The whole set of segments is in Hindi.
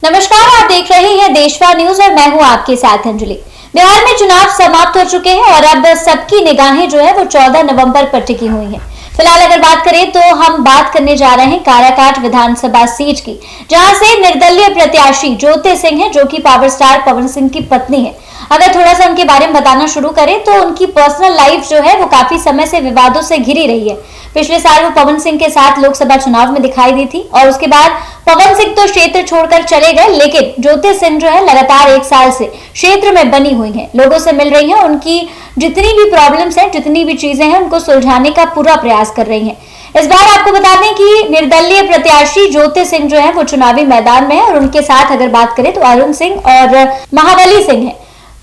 नमस्कार, आप देख रहे हैं देशवा न्यूज और मैं हूं आपके साथ अंजलि। बिहार में चुनाव समाप्त हो चुके हैं और अब सबकी निगाहें जो है वो 14 नवंबर पर टिकी हुई हैं। फिलहाल अगर बात करें तो हम बात करने जा रहे हैं काराकाट विधानसभा सीट की, जहां से निर्दलीय प्रत्याशी ज्योति सिंह है, जो कि पावर स्टार पवन सिंह की पत्नी है। अगर थोड़ा सा उनके बारे में बताना शुरू करें तो उनकी पर्सनल लाइफ जो है वो काफी समय से विवादों से घिरी रही है। पिछले साल वो पवन सिंह के साथ लोकसभा चुनाव में दिखाई दी थी और उसके बाद पवन सिंह तो क्षेत्र छोड़कर चले गए, लेकिन ज्योति सिंह जो है लगातार 1 साल से क्षेत्र में बनी हुई हैं, लोगों से मिल रही हैं, उनकी जितनी भी प्रॉब्लम्स हैं, जितनी भी चीजें हैं, उनको सुलझाने का पूरा प्रयास कर रही हैं। इस बार आपको बता दें कि निर्दलीय प्रत्याशी ज्योति सिंह जो है वो चुनावी मैदान में है और उनके साथ अगर बात करें तो अरुण सिंह और महाबली सिंह है।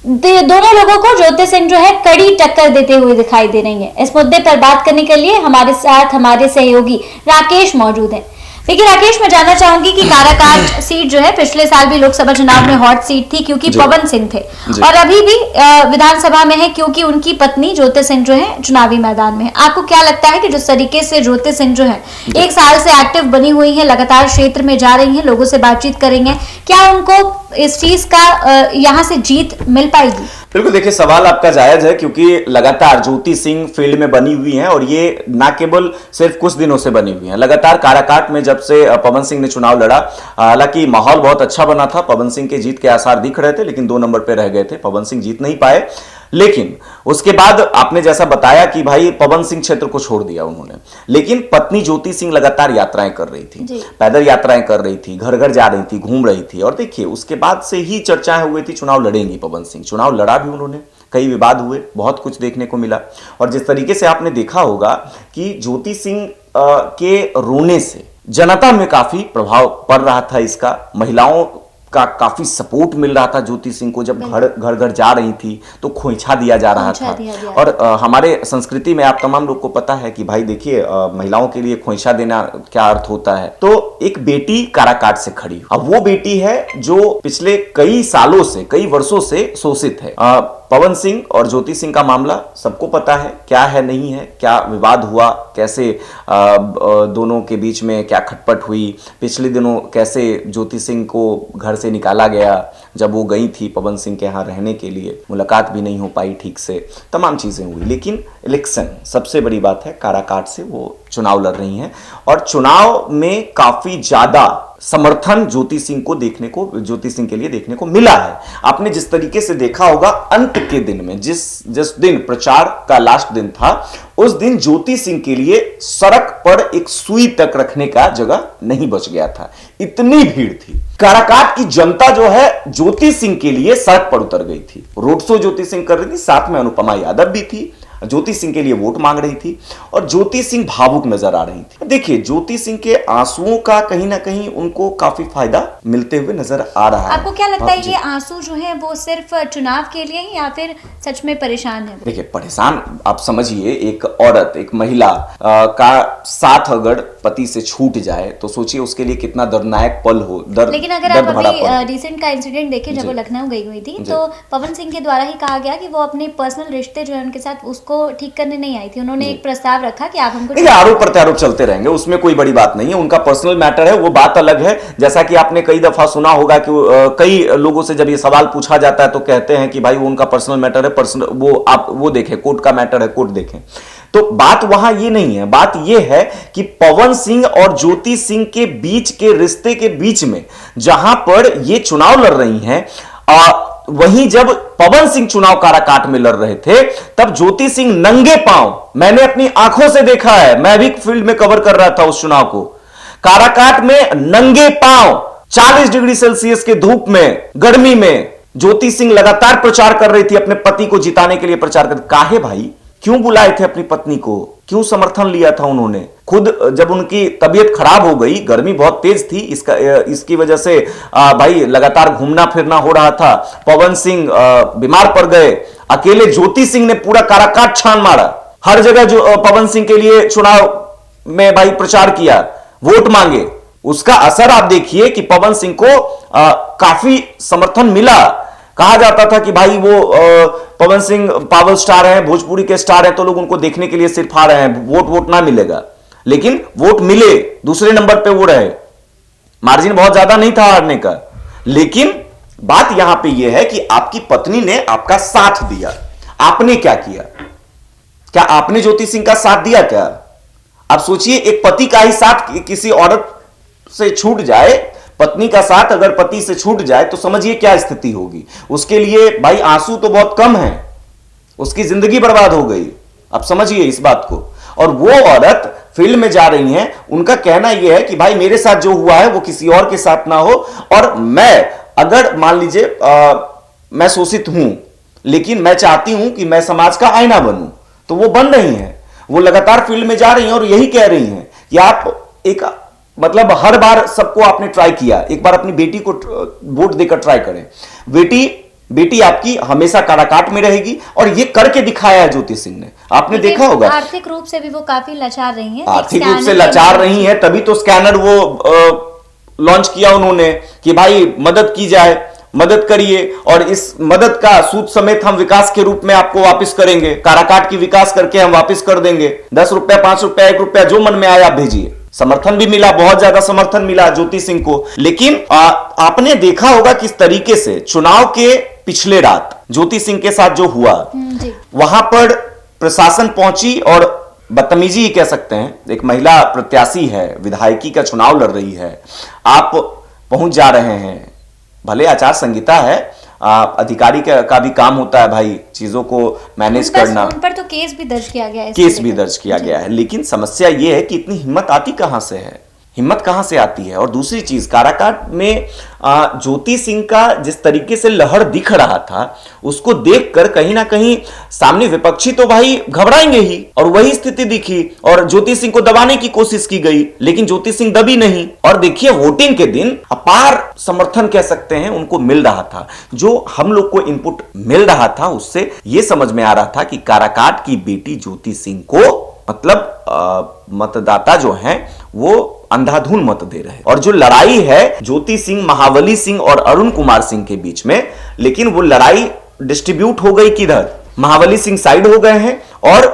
दोनों लोगों को ज्योति सिंह जो है कड़ी टक्कर देते हुए दिखाई दे रही है। इस मुद्दे पर बात करने के लिए हमारे साथ हमारे सहयोगी राकेश मौजूद हैं। देखिए राकेश, मैं जानना चाहूंगी कि काराकाट सीट जो है पिछले साल भी लोकसभा चुनाव में हॉट सीट थी क्योंकि पवन सिंह थे और अभी भी विधानसभा में है क्योंकि उनकी पत्नी ज्योति सिंह जो है चुनावी मैदान में है। आपको क्या लगता है कि जिस तरीके से ज्योति सिंह जो है 1 साल से एक्टिव बनी हुई है, लगातार क्षेत्र में जा रही है, लोगों से बातचीत करेंगे, क्या उनको इस चीज का यहाँ से जीत मिल पाएगी? बिल्कुल, देखिए सवाल आपका जायज है क्योंकि लगातार ज्योति सिंह फील्ड में बनी हुई हैं और ये ना केवल सिर्फ कुछ दिनों से बनी हुई हैं। लगातार काराकाट में जब से पवन सिंह ने चुनाव लड़ा, हालांकि माहौल बहुत अच्छा बना था, पवन सिंह के जीत के आसार दिख रहे थे, लेकिन 2 नंबर पे रह गए थे, पवन सिंह जीत नहीं पाए। लेकिन उसके बाद आपने जैसा बताया कि भाई पवन सिंह क्षेत्र को छोड़ दिया उन्होंने, लेकिन पत्नी ज्योति सिंह लगातार यात्राएं कर रही थी, पैदल यात्राएं कर रही थी, घर घर जा रही थी, घूम रही थी। और देखिए उसके बाद से ही चर्चाएं हो गई थी चुनाव लड़ेंगी पवन सिंह। चुनाव लड़ा भी उन्होंने, कई विवाद हुए, बहुत कुछ देखने को मिला। और जिस तरीके से आपने देखा होगा कि ज्योति सिंह के रोने से जनता में काफी प्रभाव पड़ रहा था, इसका महिलाओं का काफी सपोर्ट मिल रहा था ज्योति सिंह को। जब घर घर जा रही थी तो खोइछा दिया जा रहा था। और हमारे संस्कृति में आप तमाम लोग को पता है कि भाई देखिए महिलाओं के लिए खोइछा देना क्या अर्थ होता है। तो एक बेटी काराकाट से खड़ी, अब वो बेटी है जो पिछले कई सालों से, कई वर्षों से शोषित है। पवन सिंह और ज्योति सिंह का मामला सबको पता है, क्या है नहीं है, क्या विवाद हुआ, कैसे दोनों के बीच में क्या खटपट हुई, पिछले दिनों कैसे ज्योति सिंह को घर से निकाला गया जब वो गई थी पवन सिंह के यहाँ रहने के लिए, मुलाकात भी नहीं हो पाई ठीक से, तमाम चीजें हुई। लेकिन इलेक्शन सबसे बड़ी बात है, काराकाट से वो चुनाव लड़ रही हैं और चुनाव में काफी ज्यादा समर्थन ज्योति सिंह के लिए देखने को मिला है। आपने जिस तरीके से देखा होगा अंत के दिन में, जिस दिन प्रचार का लास्ट दिन था, उस दिन ज्योति सिंह के लिए सड़क पर एक सुई तक रखने का जगह नहीं बच गया था, इतनी भीड़ थी। काराकाट की जनता जो है ज्योति सिंह के लिए सड़क पर उतर गई थी, रोड शो ज्योति सिंह कर रही थी, साथ में अनुपमा यादव भी थी, ज्योति सिंह के लिए वोट मांग रही थी और ज्योति सिंह भावुक नजर आ रही थी। देखिए ज्योति सिंह के आंसुओं का कहीं ना कहीं उनको काफी फायदा मिलते हुए नजर आ रहा है। आपको क्या लगता है ये आंसू जो है वो सिर्फ चुनाव के लिए ही या फिर सच में परेशान है? देखिए परेशान आप समझिए, एक औरत, एक महिला का साथ अगर पति से छूट जाए तो सोचिए उसके लिए कितना दर्दनायक पल हो। लेकिन अगर आप अभी रिसेंट का इंसिडेंट देखें, जब वो लखनऊ गई हुई थी तो पवन सिंह के द्वारा ही कहा गया कि वो अपने पर्सनल रिश्ते जो है उनके साथ उसको ठीक करने नहीं आई थी। उन्होंने एक प्रस्ताव रखा कि आप हमको, आरोप प्रत्यारोप चलते रहेंगे, उसमें कोई बड़ी बात नहीं है, उनका पर्सनल मैटर है, वो बात अलग है। जैसा कि आपने कई दफा सुना होगा कि कई लोगों से जब ये सवाल पूछा जाता है तो कहते हैं कि भाई वो उनका पर्सनल मैटर है, पर्सनल वो आप वो देखें, कोर्ट का मैटर है, कोर्ट देखें। तो बात वहां ये नहीं है, बात ये है कि पवन सिंह और ज्योति सिंह के बीच के रिश्ते के बीच में जहां पर ये चुनाव लड़ रही हैं, वहीं जब पवन सिंह चुनाव काराकाट में लड़ रहे थे तब ज्योति सिंह नंगे पांव, मैंने अपनी आंखों से देखा है, मैं भी फील्ड में कवर कर रहा था उस चुनाव को, काराकाट में नंगे पांव 40 डिग्री सेल्सियस के धूप में, गर्मी में ज्योति सिंह लगातार प्रचार कर रही थी, अपने पति को जिताने के लिए प्रचार कर। काहे भाई, क्यों बुलाए थे अपनी पत्नी को, क्यों समर्थन लिया था उन्होंने? खुद जब उनकी तबीयत खराब हो गई, गर्मी बहुत तेज थी, इसकी वजह से भाई लगातार घूमना फिरना हो रहा था, पवन सिंह बीमार पड़ गए, अकेले ज्योति सिंह ने पूरा काराकाट छान मारा, हर जगह जो पवन सिंह के लिए चुनाव में भाई प्रचार किया, वोट मांगे, उसका असर आप देखिए कि पवन सिंह को काफी समर्थन मिला। कहा जाता था कि भाई वो पवन सिंह पावर स्टार हैं, भोजपुरी के स्टार हैं, तो लोग उनको देखने के लिए सिर्फ आ रहे हैं, वोट ना मिलेगा, लेकिन वोट मिले, दूसरे नंबर पे वो रहे, मार्जिन बहुत ज्यादा नहीं था हारने का, लेकिन बात यहां पे यह है कि आपकी पत्नी ने आपका साथ दिया, आपने क्या किया? क्या आपने ज्योति सिंह का साथ दिया? क्या आप सोचिए, एक पति का ही साथ किसी औरत से छूट जाए, पत्नी का साथ अगर पति से छूट जाए तो समझिए क्या स्थिति होगी। उसके लिए भाई आंसू तो बहुत कम है, उसकी जिंदगी बर्बाद हो गई। आप समझिए इस बात को। और वो औरत फील्ड में जा रही हैं, उनका कहना यह है कि भाई मेरे साथ जो हुआ है वो किसी और के साथ ना हो, और मैं अगर मान लीजिए मैं शोषित हूं, लेकिन मैं चाहती हूं कि मैं समाज का आईना बनूं, तो वो बन रही हैं। वो लगातार फील्ड में जा रही हैं और यही कह रही हैं कि आप एक मतलब हर बार सबको आपने ट्राई किया, एक बार अपनी बेटी को वोट देकर ट्राई करें। बेटी आपकी हमेशा काराकाट में रहेगी, और ये करके दिखाया है ज्योति सिंह ने। आपने देखा होगा आर्थिक रूप से भी वो काफी लाचार रही हैं, आर्थिक रूप से लाचार रही हैं, तभी तो स्कैनर वो लॉन्च किया उन्होंने कि भाई मदद की जाए, मदद करिए, और इस मदद का सूद समेत हम विकास के रूप में आपको वापस करेंगे, काराकाट की विकास करके हम वापस कर देंगे। 10 रुपया, 5 रुपया, 1 रुपया, जो मन में आया आप भेजिए। समर्थन भी मिला, बहुत ज्यादा समर्थन मिला ज्योति सिंह को। लेकिन आपने देखा होगा किस तरीके से चुनाव के पिछले रात ज्योति सिंह के साथ जो हुआ, वहां पर प्रशासन पहुंची और बदतमीजी ही कह सकते हैं। एक महिला प्रत्याशी है, विधायकी का चुनाव लड़ रही है, आप पहुंच जा रहे हैं, भले आचार संहिता है, अधिकारी का भी काम होता है भाई चीजों को मैनेज करना। उन पर तो केस भी दर्ज किया गया है, केस भी दर्ज किया गया है। लेकिन समस्या यह है कि इतनी हिम्मत आती कहां से है, हिम्मत कहां से आती है? और दूसरी चीज, काराकाट में ज्योति सिंह का जिस तरीके से लहर दिख रहा था, उसको देखकर कहीं ना कहीं सामने विपक्षी तो भाई घबराएंगे ही, और वही स्थिति दिखी और ज्योति सिंह को दबाने की कोशिश की गई, लेकिन ज्योति सिंह दबी नहीं। और देखिए वोटिंग के दिन अपार समर्थन कह सकते हैं उनको मिल रहा था। जो हम लोग को इनपुट मिल रहा था उससे यह समझ में आ रहा था कि काराकाट की बेटी ज्योति सिंह को मतलब मतदाता जो हैं वो अंधाधुन मत दे रहे हैं। और जो लड़ाई है ज्योति सिंह, महाबली सिंह और अरुण कुमार सिंह के बीच में, लेकिन वो लड़ाई डिस्ट्रीब्यूट हो गई किधर? महाबली सिंह साइड हो गए हैं और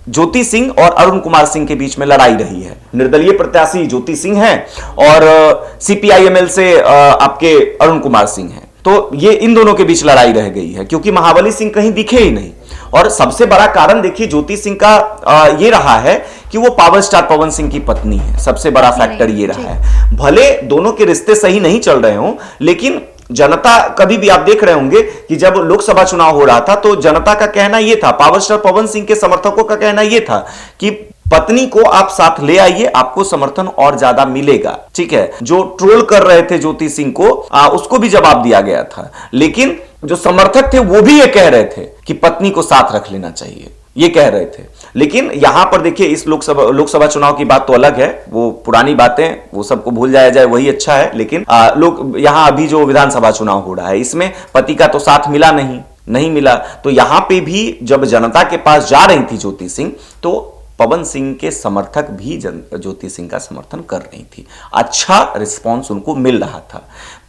ज्योति सिंह और अरुण कुमार सिंह के बीच में लड़ाई रही है। निर्दलीय प्रत्याशी ज्योति सिंह हैं और CPIML से आपके अरुण कुमार सिंह हैं। तो ये इन दोनों के बीच लड़ाई रह गई है, क्योंकि महाबली सिंह कहीं दिखे ही नहीं। और सबसे बड़ा कारण देखिए ज्योति सिंह का ये रहा है कि वो पावर स्टार पवन सिंह की पत्नी है। सबसे बड़ा फैक्टर ये रहा है। भले दोनों के रिश्ते सही नहीं चल रहे हों, लेकिन जनता, कभी भी आप देख रहे होंगे कि जब लोकसभा चुनाव हो रहा था तो जनता का कहना यह था, पावर स्टार पवन सिंह के समर्थकों का कहना यह था कि पत्नी को आप साथ ले आइए, आपको समर्थन और ज्यादा मिलेगा। ठीक है, जो ट्रोल कर रहे थे ज्योति सिंह को उसको भी जवाब दिया गया था, लेकिन जो समर्थक थे वो भी ये कह रहे थे कि पत्नी को साथ रख लेना चाहिए, ये कह रहे थे। लेकिन यहां पर देखिए इस लोकसभा चुनाव की बात तो अलग है, वो पुरानी बातें, वो सबको भूल जाया जाए वही अच्छा है। लेकिन लोग यहां अभी जो विधानसभा चुनाव हो रहा है इसमें पति का तो साथ मिला नहीं मिला। तो यहां पे भी जब जनता के पास जा रही थी ज्योति सिंह, तो पवन सिंह के समर्थक भी ज्योति सिंह का समर्थन कर रही थी। अच्छा रिस्पांस उनको मिल रहा था,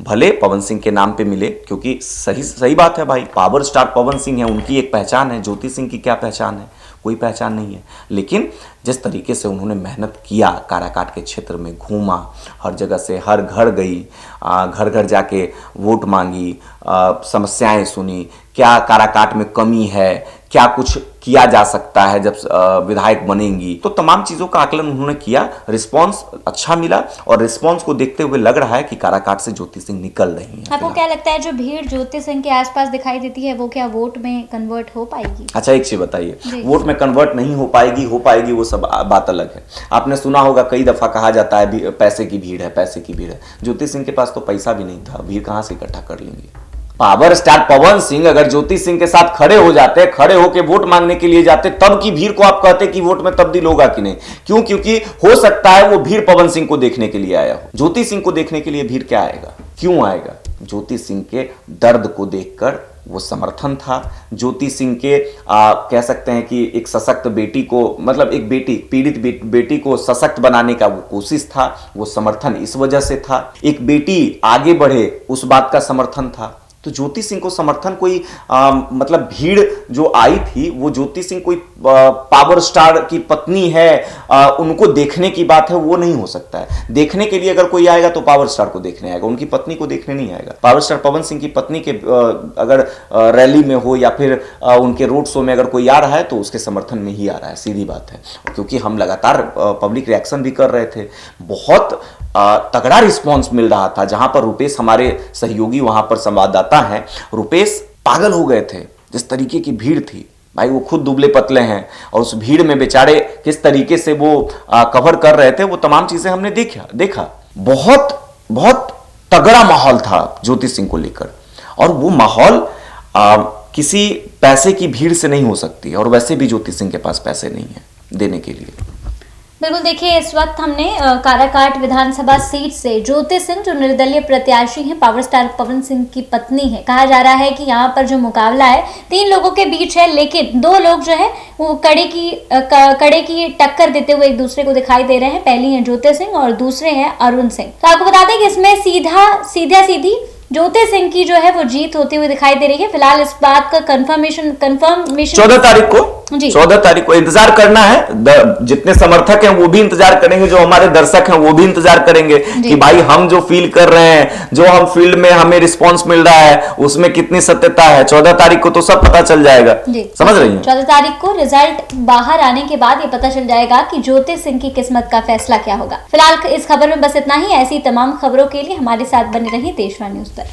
भले पवन सिंह के नाम पे मिले, क्योंकि सही बात है भाई, पावर स्टार पवन सिंह है, उनकी एक पहचान है। ज्योति सिंह की क्या पहचान है? कोई पहचान नहीं है। लेकिन जिस तरीके से उन्होंने मेहनत किया, काराकाट के क्षेत्र में घूमा, हर जगह से हर घर गई, घर घर जाके वोट मांगी, समस्याएं सुनी, क्या काराकाट में कमी है, क्या कुछ किया जा सकता है जब विधायक बनेंगी, तो तमाम चीजों का आकलन उन्होंने किया। रिस्पांस अच्छा मिला और रिस्पांस को देखते हुए लग रहा है कि काराकाट से ज्योति सिंह निकल रही हैं। आपको क्या लगता है जो भीड़ ज्योति सिंह के आसपास दिखाई देती है वो क्या वोट में कन्वर्ट हो पाएगी? अच्छा एक चीज बताइए, वोट में कन्वर्ट नहीं हो पाएगी वो सब बात अलग है। आपने सुना होगा कई दफा कहा जाता है पैसे की भीड़ है। ज्योति सिंह के पास तो पैसा भी नहीं था, भीड़ कहां से इकट्ठा कर लेंगे? पावर स्टार पवन सिंह अगर ज्योति सिंह के साथ खड़े हो जाते, खड़े होकर वोट मांगने के लिए जाते, तब की भीड़ को आप कहते कि वोट में तब्दील होगा कि नहीं? क्यों? क्योंकि हो सकता है वो भीड़ पवन सिंह को देखने के लिए आया हो। ज्योति सिंह को देखने के लिए भीड़ क्या आएगा? क्यों आएगा? ज्योति सिंह के दर्द को देखकर वो समर्थन था। ज्योति सिंह के कह सकते हैं कि एक सशक्त बेटी को, मतलब एक पीड़ित बेटी को सशक्त बनाने का वो कोशिश था, वो समर्थन इस वजह से था। एक बेटी आगे बढ़े उस बात का समर्थन था। तो ज्योति सिंह को समर्थन कोई मतलब भीड़ जो आई थी वो ज्योति सिंह कोई पावर स्टार की पत्नी है, उनको देखने की बात है, वो नहीं हो सकता है। देखने के लिए अगर कोई आएगा तो पावर स्टार को देखने आएगा, उनकी पत्नी को देखने नहीं आएगा। पावर स्टार पवन सिंह की पत्नी के अगर रैली में हो या फिर उनके रोड शो में अगर कोई आ रहा है तो उसके समर्थन में ही आ रहा है, सीधी बात है। क्योंकि हम लगातार पब्लिक रिएक्शन भी कर रहे थे, बहुत तगड़ा रिस्पॉन्स मिल रहा था। जहां पर रुपेश हमारे सहयोगी वहां पर संवाददाता हैं, रुपेश पागल हो गए थे जिस तरीके की भीड़ थी। भाई वो खुद दुबले पतले हैं और उस भीड़ में बेचारे किस तरीके से वो कवर कर रहे थे, वो तमाम चीजें हमने देखा। बहुत बहुत तगड़ा माहौल था ज्योति सिंह को लेकर, और वो माहौल किसी पैसे की भीड़ से नहीं हो सकती, और वैसे भी ज्योति सिंह के पास पैसे नहीं है देने के लिए। बिल्कुल, देखिए इस वक्त हमने काराकाट विधानसभा सीट से ज्योति सिंह जो निर्दलीय प्रत्याशी हैं, पावर स्टार पवन सिंह की पत्नी है, कहा जा रहा है कि यहाँ पर जो मुकाबला है 3 लोगों के बीच है, लेकिन 2 लोग जो है वो कड़े की टक्कर देते हुए एक दूसरे को दिखाई दे रहे हैं। पहली है ज्योति सिंह और दूसरे हैं अरुण सिंह। तो आपको बता दें कि इसमें सीधी ज्योति सिंह की जो है वो जीत होती हुई दिखाई दे रही है। फिलहाल इस बात का कंफर्मेशन 14 तारीख को इंतजार करना है। जितने समर्थक हैं वो भी इंतजार करेंगे, जो हमारे दर्शक हैं वो भी इंतजार करेंगे कि भाई हम जो फील कर रहे हैं, जो हम फील्ड में हमें रिस्पांस मिल रहा है, उसमें कितनी सत्यता है। 14 तारीख को तो सब पता चल जाएगा, समझ रही हैं? 14 तारीख को रिजल्ट बाहर आने के बाद ये पता चल जाएगा कि ज्योति सिंह की किस्मत का फैसला क्या होगा। फिलहाल इस खबर में बस इतना ही। ऐसी तमाम खबरों के लिए हमारे साथ बने रहिए देशवा न्यूज पर।